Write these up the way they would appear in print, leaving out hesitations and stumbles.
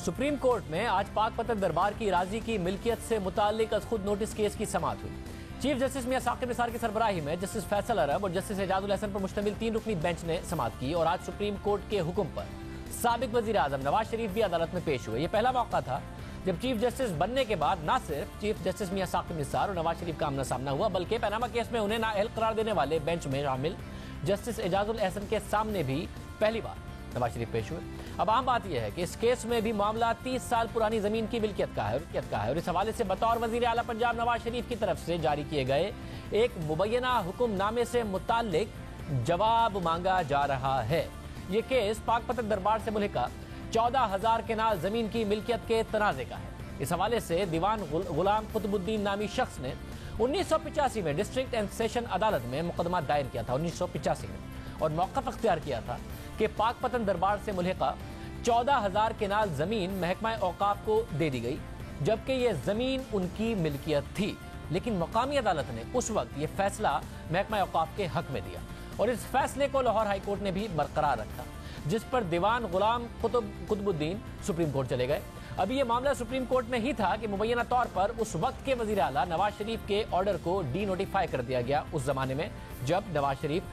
Supreme court में आज पाक पतन दरबार की राजी की मिल्कियत से मुताल्लिक खुद नोटिस केस की समाअत हुई। चीफ जस्टिस मियां साकिब निसार की सरबराही में जस्टिस फैसल अरब और जस्टिस एजाजुल हसन पर मुश्तमिल 3 रुकनी बेंच ने समाअत की और आज सुप्रीम कोर्ट के हुक्म पर साबिक वजीर आजम नवाज शरीफ भी अदालत में पेश हुए। ये पहला मौका था जब चीफ जस्टिस बनने के बाद न सिर्फ चीफ जस्टिस मियां साकिब निसार और नवाज शरीफ का आमना सामना हुआ, बल्कि पनामा केस में उन्हें नाअहल करार देने वाले बेंच में शामिल जस्टिस एजाजुल हसन के सामने भी पहली बार नवाज शरीफ पेश हुए। अब आम बात यह है कि इस केस में भी मामला 30 साल पुरानी जमीन की मिल्कियत का है और इस हवाले से बतौर वजीर आला पंजाब नवाज शरीफ की तरफ से जारी किए गए एक मुबैना हुक्मनामे से मुताल्लिक जवाब मांगा जा रहा है। ये केस पाक पतन दरबार से मुल्हिका 14,000 केनाल जमीन की मिल्कियत के तनाजे का है। इस हवाले से दीवान गुलाम कुतुबुद्दीन नामी शख्स ने 1985 में डिस्ट्रिक्ट एंड सेशन अदालत में मुकदमा दायर किया था 1985 में और मौक़िफ़ अख्तियार किया था कि पाक पतन दरबार से मुल्हिका 14,000 केनाल जमीन महकमा औकाफ को दे दी गई, जबकि यह जमीन उनकी मिल्कियत थी। लेकिन मकामी अदालत ने उस वक्त यह फैसला महकमा औकाफ के हक में दिया और इस फैसले को लाहौर हाई कोर्ट ने भी बरकरार रखा, जिस पर दीवान गुलाम कुतुबुद्दीन सुप्रीम कोर्ट चले गए। अभी यह मामला सुप्रीम कोर्ट में ही था कि मुबैना तौर पर उस वक्त के वजीर आला नवाज शरीफ के ऑर्डर को डी नोटिफाई कर दिया गया, उस जमाने में जब नवाज शरीफ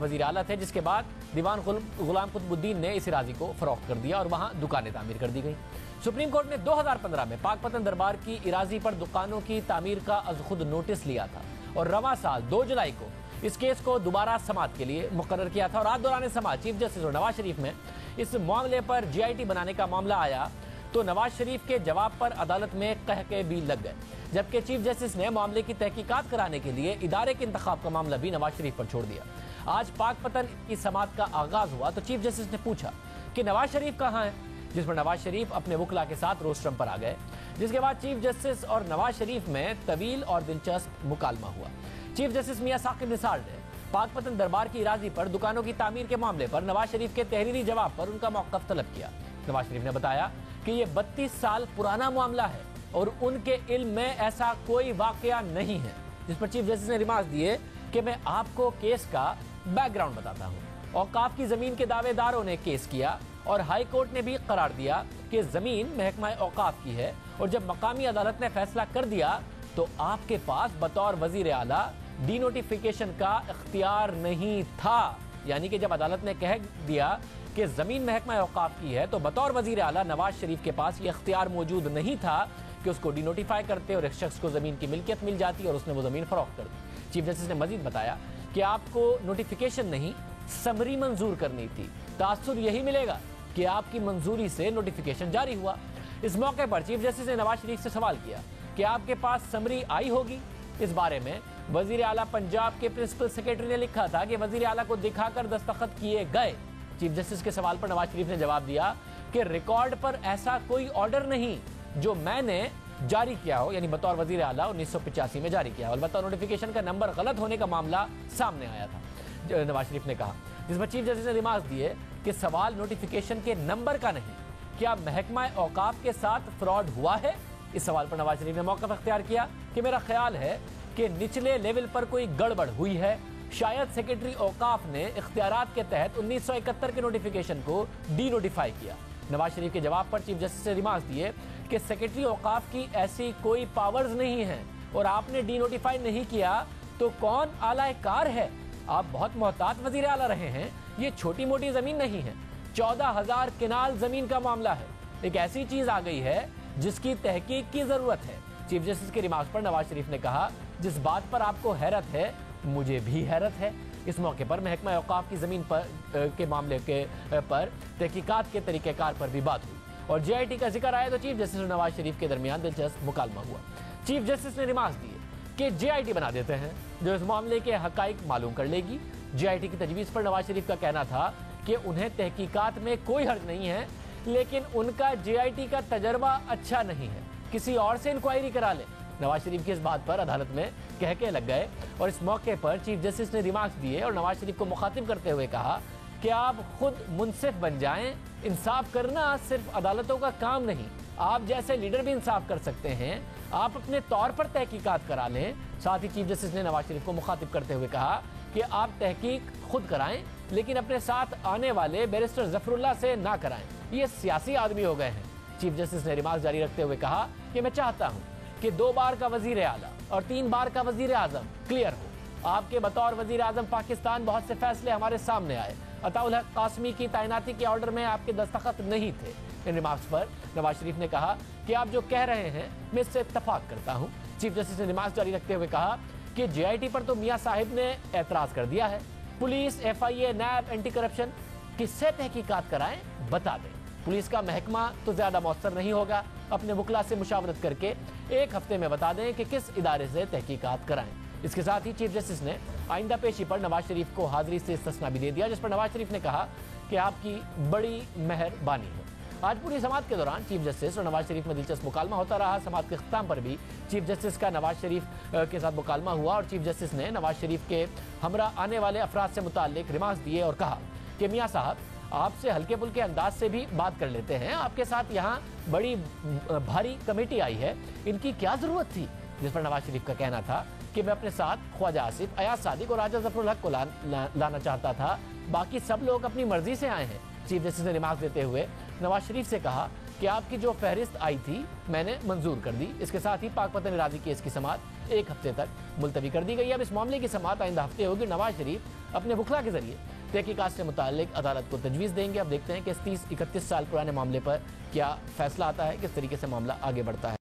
वजीर आला थे, जिसके बाद दीवान गुलाम कुतुबुद्दीन ने इस राजी को फरोख्त कर दिया और वहां दुकानें तामीर कर दी गई। सुप्रीम कोर्ट ने 2015 में पाक पतन दरबार की इराजी पर दुकानों की तामीर का अज खुद नोटिस लिया था और रवां साल 2 जुलाई को इस केस को दोबारा समाअत के लिए मुकर्रर किया था और आज दौरान समाअत चीफ जस्टिस और नवाज शरीफ में इस मामले पर GIT बनाने का मामला आया तो नवाज शरीफ के जवाब पर अदालत में कह के भी लग गए, जबकि चीफ जस्टिस ने मामले की तहकीकात कराने के लिए इदारे के इंतखाब का मामला भी नवाज शरीफ पर छोड़ दिया। आज पाक पतन की समाअत का आगाज हुआ तो चीफ जस्टिस ने पूछा कि नवाज शरीफ कहाँ है, जिस पर नवाज शरीफ अपने वकला के साथ रोस्ट्रम पर आ गए, जिसके बाद चीफ जस्टिस और नवाज शरीफ में तवील और दिलचस्प मुकालमा हुआ। चीफ जस्टिस मियां साकिब निसार ने पाक पतन दरबार की इराजी पर दुकानों की तामीर के मामले पर नवाज शरीफ के तहरीरी जवाब पर उनका मौक़िफ़ तलब किया। नवाज शरीफ ने बताया कि यह 32 साल पुराना मामला है और उनके इल्म में ऐसा कोई वाकया नहीं है, जिस पर चीफ जस्टिस ने रिमार्क दिए कि मैं आपको केस का बैकग्राउंड बताता हूँ। औकाफ की जमीन के दावेदारों ने केस किया और हाई कोर्ट ने भी करार दिया कि जमीन महकमा औकाफ की है और जब मकामी अदालत ने फैसला कर दिया तो आपके पास बतौर वजीर आला डी नोटिफिकेशन का इख्तियार नहीं था। यानी कि जब अदालत ने कह दिया कि जमीन महकमा औकाफ की है तो बतौर वजीर आला नवाज शरीफ के पास ये इख्तियार मौजूद नहीं था कि उसको डी नोटिफाई करते और एक शख्स को जमीन की मिल्कियत मिल जाती और उसने वो जमीन फरोख्त कर दी। चीफ जस्टिस ने मजीद बताया कि आपको नोटिफिकेशन नहीं समरी मंजूर करनी थी, तासुर यही मिलेगा कि आपकी मंजूरी से नोटिफिकेशन जारी हुआ। इस मौके पर चीफ जस्टिस ने नवाज शरीफ से सवाल किया कि आपके पास समरी आई होगी। इस बारे में वजीर आला पंजाब के प्रिंसिपल सेक्रेटरी ने लिखा था कि वजीर आला को दिखाकर दस्तखत किए गए। चीफ जस्टिस के सवाल पर नवाज शरीफ ने जवाब दिया कि रिकॉर्ड पर ऐसा कोई ऑर्डर नहीं जो मैंने जारी किया हो, यानी बतौर वजीर आला 1985 में जारी किया हो। अलबत्ता नोटिफिकेशन का नंबर गलत होने का मामला सामने आया था, नवाज शरीफ ने कहा, जिसमें चीफ जस्टिस ने रिमार्क दिए कि सवाल नोटिफिकेशन के नंबर का नहीं, क्या महकमा औकाफ के साथ फ्रॉड हुआ है। इस सवाल पर नवाज शरीफ ने मौक़िफ़ अख्तियार किया कि मेरा ख्याल है कि निचले लेवल पर कोई गड़बड़ हुई है, शायद सेक्रेटरी औकाफ ने इख्तियारात के तहत 1971 के नोटिफिकेशन को डी नोटिफाई किया। नवाज शरीफ के जवाब पर चीफ जस्टिस ने रिमार्क दिए कि सेक्रेटरी औकाफ की ऐसी कोई पावर्स नहीं है और आपने डी नोटिफाई नहीं किया तो कौन आलाकार है। आप बहुत मोहतात वजीर आला रहे हैं, ये छोटी मोटी जमीन नहीं है, 14,000 केनाल जमीन का मामला है, एक ऐसी चीज आ गई है जिसकी तहकीक की जरूरत है। चीफ जस्टिस के रिमार्क पर नवाज शरीफ ने कहा, जिस बात पर आपको हैरत है मुझे भी हैरत है। इस मौके पर महकमा औकाफ की जमीन पर के मामले पर तहकीकात के तरीक़ेकार पर भी बात हुई और GIT का जिक्र आया तो चीफ जस्टिस और नवाज शरीफ के दरमियान दिलचस्प मुकालमा हुआ। चीफ जस्टिस ने रिमार्क दिए कि GIT बना देते हैं जो इस मामले के हकाइक मालूम कर लेगी। GIT की तजवीज़ पर नवाज शरीफ का कहना था कि उन्हें तहकीकात में कोई हर्ज नहीं है, लेकिन उनका GIT का तजर्बा अच्छा नहीं है, किसी और से इंक्वायरी करा ले। नवाज शरीफ की इस बात पर अदालत में कह के लग गए और इस मौके पर चीफ जस्टिस ने रिमार्क्स दिए और नवाज शरीफ को मुखातिब करते हुए कहा कि आप खुद मुनसिफ बन जाएं, इंसाफ करना सिर्फ अदालतों का काम नहीं, आप जैसे लीडर भी इंसाफ कर सकते हैं, आप अपने तौर पर तहकीकात करा लें। साथ ही चीफ जस्टिस ने नवाज शरीफ को मुखातिब करते हुए कहा कि आप तहकीक खुद कराएं, लेकिन अपने साथ आने वाले बैरिस्टर जफरुल्लाह से ना कराएं, ये सियासी आदमी हो गए हैं, चीफ जस्टिस ने रिमार्क जारी रखते हुए कहा कि मैं चाहता हूं कि 2 बार का वजीर आला और 3 बार का वजीर आजम क्लियर हो। आपके बतौर वजीर आजम पाकिस्तान बहुत से फैसले हमारे सामने आए। अताउल हक कासमी की तैनाती के ऑर्डर में आपके दस्तखत नहीं थे। इन रिमार्क्स पर नवाज शरीफ ने कहा कि आप जो कह रहे हैं मैं इससे इत्तफाक करता हूं। चीफ जस्टिस ने रिमार्क्स जारी रखते हुए कहा कि JIT पर तो मियां साहिब ने एतराज कर दिया है। पुलिस, FIA, नैब, एंटी करप्शन किससे तहकीकात कराएं, बता दें। पुलिस का महकमा तो ज्यादा मौसर नहीं होगा। अपने वकला से मुशावरत करके 1 हफ्ते में बता दें कि किस इदारे से तहकीकात कराएं। इसके साथ ही चीफ जस्टिस ने आइंदा पेशी पर नवाज शरीफ को हाजिरी से इस्तिस्ना भी दे दिया, जिस पर नवाज शरीफ ने कहा कि आपकी बड़ी मेहरबानी है। आज पूरी समाअत के दौरान चीफ जस्टिस और नवाज शरीफ में दिलचस्प मुकालमा होता रहा। समाअत के इख्तिताम पर भी चीफ जस्टिस का नवाज शरीफ के साथ मुकालमा हुआ और चीफ जस्टिस ने नवाज शरीफ के हमरा आने वाले अफराद से मुताल्लिक रिमार्क्स दिए और कहा कि मियाँ साहब आपसे हल्के फुल्के अंदाज से भी बात कर लेते हैं। आपके साथ यहाँ बड़ी भारी कमेटी आई है, इनकी क्या जरूरत थी? जिस पर नवाज शरीफ का कहना था कि मैं अपने साथ ख्वाजा आसिफ, अयाज सादिक और राजा जफरुल हक को लाना चाहता था, बाकी सब लोग अपनी मर्जी से आए हैं। चीफ जस्टिस ने रिमार्क देते हुए नवाज शरीफ से कहा कि आपकी जो फहरिस्त आई थी मैंने मंजूर कर दी। इसके साथ ही पाकपतन इरादी केस की समाअत 1 हफ्ते तक मुलतवी कर दी गई। अब इस मामले की समाअत आइंदा हफ्ते होगी। नवाज शरीफ अपने वकला के जरिए तहकीकात से मुताल्लिक अदालत को तजवीज़ देंगे। अब देखते हैं कि इस 30-31 साल पुराने मामले पर क्या फैसला आता है, किस तरीके से मामला आगे बढ़ता है।